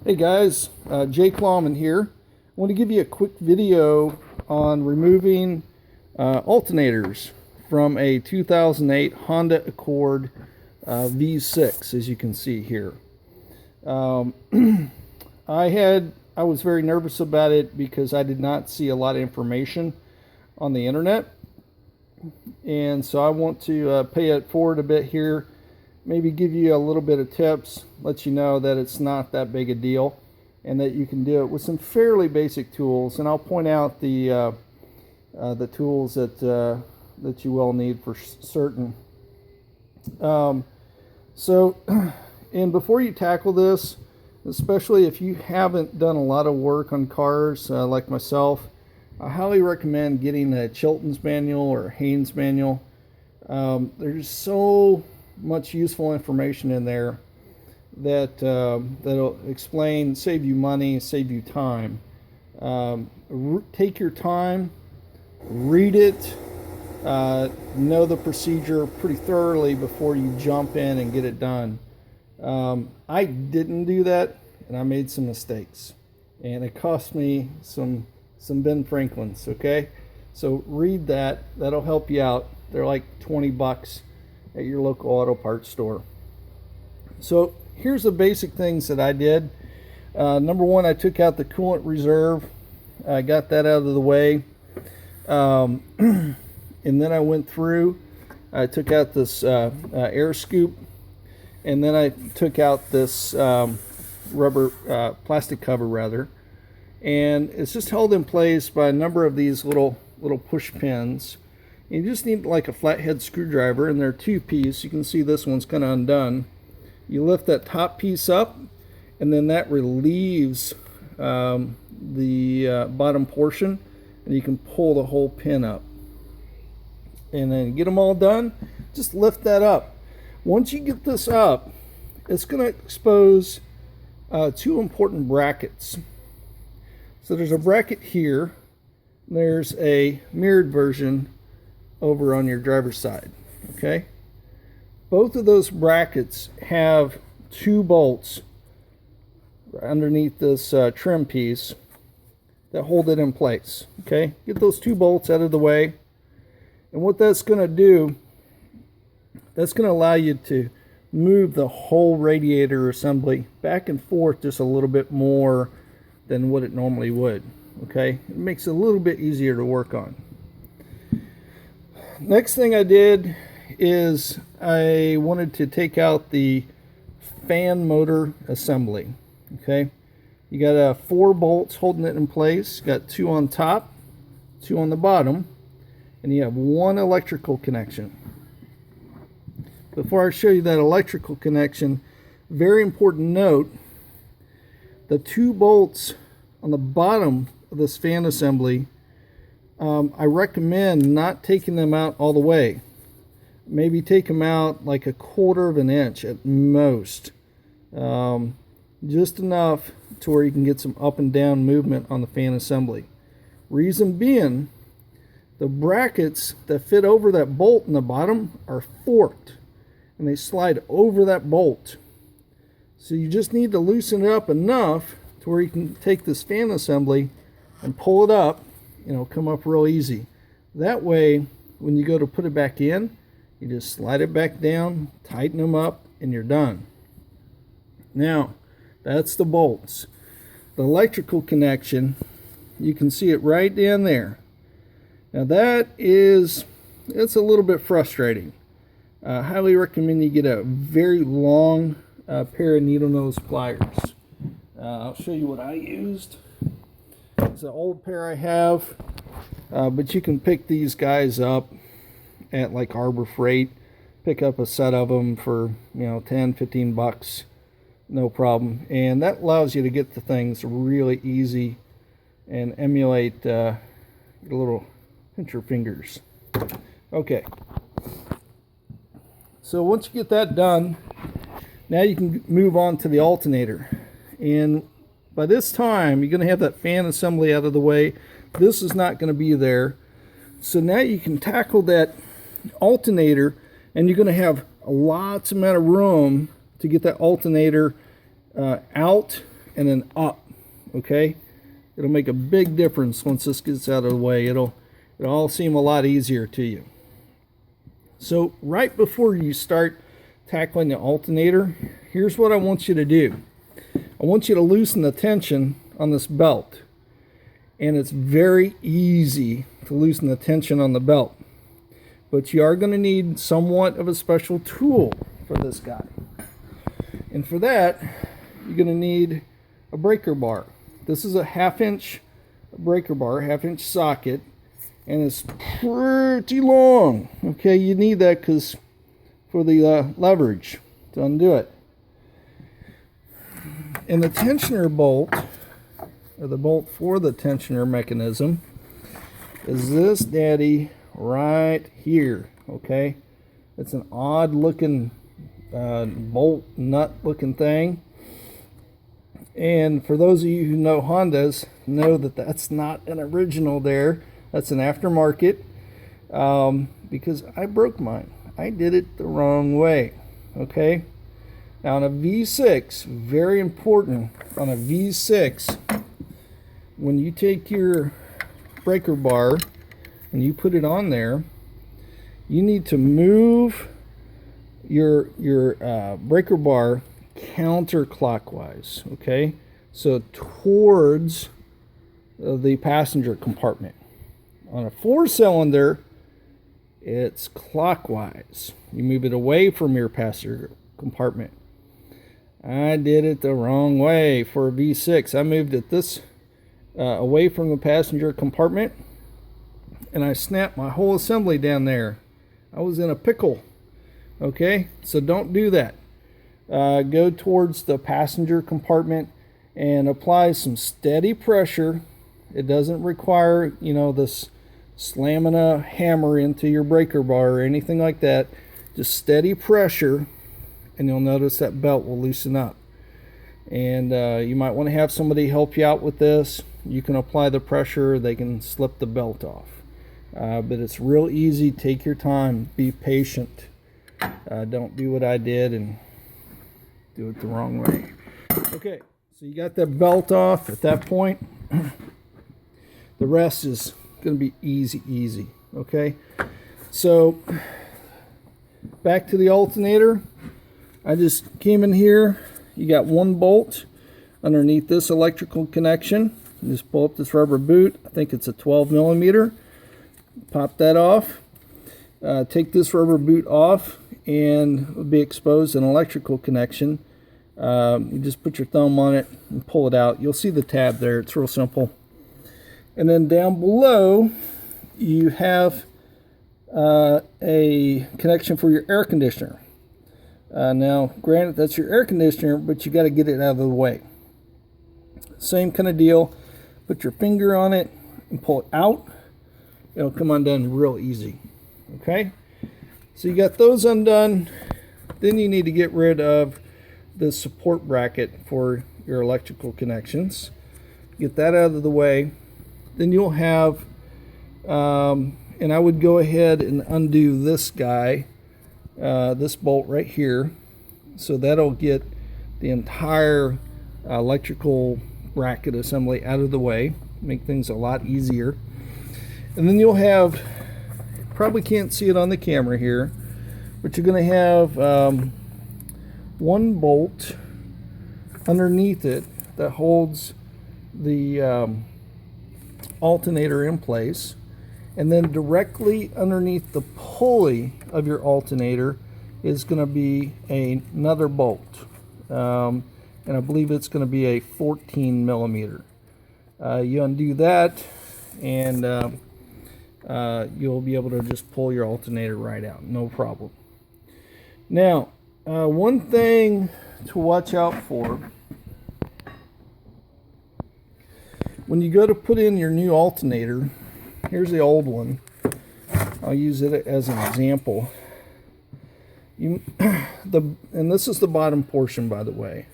Hey guys, Jake Lawman here. I want to give you a quick video on removing alternators from a 2008 Honda Accord V6, as you can see here. Um, I was very nervous about it because I did not see a lot of information on the internet, and so I want to pay it forward a bit here. Maybe give you a little bit of tips, let you know that it's not that big a deal and that you can do it with some fairly basic tools. And I'll point out the tools that you will need for certain. And before you tackle this, especially if you haven't done a lot of work on cars like myself, I highly recommend getting a Chilton's manual or a Haynes manual. There's so much useful information in there that that'll explain, save you money, save you time. Take your time, read it, know the procedure pretty thoroughly before you jump in and get it done. I didn't do that, and I made some mistakes, and it cost me some Ben Franklins. Okay, so read that. That'll help you out. They're like $20 at your local auto parts store. So here's the basic things that I did. Number one, I took out the coolant reserve. I got that out of the way. And then I went through, I took out this air scoop, and then I took out this rubber plastic cover rather, and it's just held in place by a number of these little push pins. You just need like a flathead screwdriver, and they're two-piece. You can see this one's kind of undone. You lift that top piece up, and then that relieves the bottom portion, and you can pull the whole pin up. And then get them all done, just lift that up. Once you get this up, it's going to expose two important brackets. So there's a bracket here. There's a mirrored version over on your driver's side. Okay, both of those brackets have two bolts underneath this trim piece that hold it in place. Okay, get those two bolts out of the way, and what that's going to do, that's going to allow you to move the whole radiator assembly back and forth just a little bit more than what it normally would. Okay, it makes it a little bit easier to work on. Next thing I did is I wanted to take out the fan motor assembly. Okay, you got 4 bolts holding it in place. You got 2 on top, 2 on the bottom, and you have 1 electrical connection. Before I show you that electrical connection, very important note: the 2 bolts on the bottom of this fan assembly, I recommend not taking them out all the way. Maybe take them out like 1/4 of an inch at most. Just enough to where you can get some up and down movement on the fan assembly. Reason being, the brackets that fit over that bolt in the bottom are forked, and they slide over that bolt. So you just need to loosen it up enough to where you can take this fan assembly and pull it up, and it'll come up real easy. That way, when you go to put it back in, you just slide it back down, tighten them up, and you're done. Now, that's the bolts. The electrical connection, you can see it right down there. Now it's a little bit frustrating. I highly recommend you get a very long pair of needle nose pliers. I'll show you what I used. It's an old pair I have, but you can pick these guys up at like Harbor Freight. Pick up a set of them for $10-15, no problem. And that allows you to get the things really easy and emulate the little pincher fingers. Okay, so once you get that done, now you can move on to the alternator. And by this time, you're going to have that fan assembly out of the way. This is not going to be there. So now you can tackle that alternator, and you're going to have lots amount of room to get that alternator out and then up. Okay, it'll make a big difference once this gets out of the way. It'll all seem a lot easier to you. So right before you start tackling the alternator, here's what I want you to do. I want you to loosen the tension on this belt. And it's very easy to loosen the tension on the belt. But you are going to need somewhat of a special tool for this guy. And for that, you're going to need a breaker bar. This is a 1/2 inch breaker bar, 1/2 inch socket, and it's pretty long. Okay, you need that because for the leverage to undo it. And the tensioner bolt, or the bolt for the tensioner mechanism, is this daddy right here. Okay, it's an odd looking bolt nut looking thing. And for those of you who know Hondas, know that that's not an original there. That's an aftermarket, because I broke mine. I did it the wrong way. Okay, now on a V6, very important, on a V6, when you take your breaker bar and you put it on there, you need to move your breaker bar counterclockwise. Okay, so towards the passenger compartment. On a 4-cylinder, it's clockwise. You move it away from your passenger compartment. I did it the wrong way for a V6. I moved it this away from the passenger compartment, and I snapped my whole assembly down there. I was in a pickle. Okay, so don't do that. Go towards the passenger compartment and apply some steady pressure. It doesn't require, this slamming a hammer into your breaker bar or anything like that. Just steady pressure, and you'll notice that belt will loosen up. And you might want to have somebody help you out with this. You can apply the pressure, they can slip the belt off. But it's real easy. Take your time, be patient. Don't do what I did and do it the wrong way. Okay, so you got that belt off. At that point, the rest is going to be easy. Okay, so back to the alternator. I just came in here. You got one bolt underneath this electrical connection. You just pull up this rubber boot. I think it's a 12 millimeter. Pop that off. Take this rubber boot off, and it'll be exposed an electrical connection. You just put your thumb on it and pull it out. You'll see the tab there. It's real simple. And then down below, you have a connection for your air conditioner. Now, granted, that's your air conditioner, but you got to get it out of the way. Same kind of deal. Put your finger on it and pull it out. It'll come undone real easy. Okay, so you got those undone. Then you need to get rid of the support bracket for your electrical connections. Get that out of the way. Then you'll have, and I would go ahead and undo this guy, this bolt right here. So that'll get the entire electrical bracket assembly out of the way, make things a lot easier. And then you'll have, probably can't see it on the camera here, but you're going to have one bolt underneath it that holds the alternator in place, and then directly underneath the pulley of your alternator is going to be another bolt, and I believe it's going to be a 14 millimeter. You undo that, and you'll be able to just pull your alternator right out, no problem. Now, one thing to watch out for when you go to put in your new alternator, here's the old one. I'll use it as an example. And this is the bottom portion, by the way.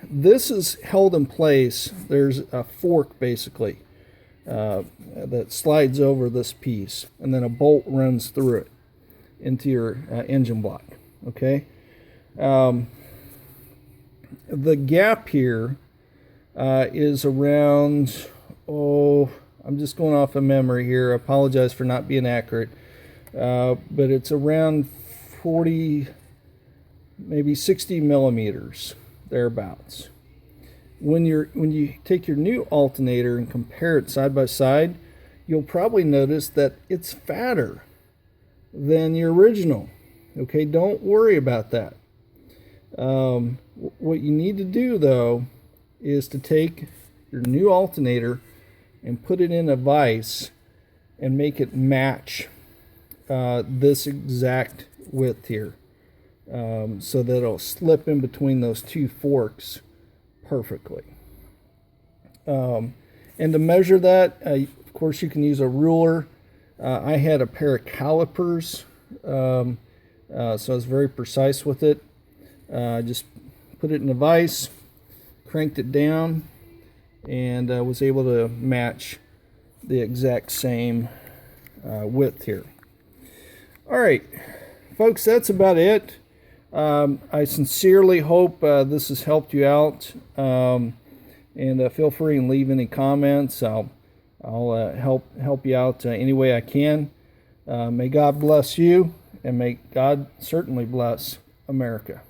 This is held in place. There's a fork, basically, that slides over this piece, and then a bolt runs through it into your engine block. Okay, The gap here is around, I'm just going off of memory here. I apologize for not being accurate. But it's around 40, maybe 60 millimeters, thereabouts. When you take your new alternator and compare it side by side, you'll probably notice that it's fatter than your original. Okay, don't worry about that. What you need to do, though, is to take your new alternator and put it in a vise and make it match this exact width here, so that it'll slip in between those two forks perfectly. And to measure that, of course, you can use a ruler. I had a pair of calipers, so I was very precise with it. Just put it in a vise, cranked it down, and was able to match the exact same width here. All right, folks, that's about it. I sincerely hope this has helped you out, and feel free and leave any comments. I'll help you out any way I can. May God bless you, and may God certainly bless America.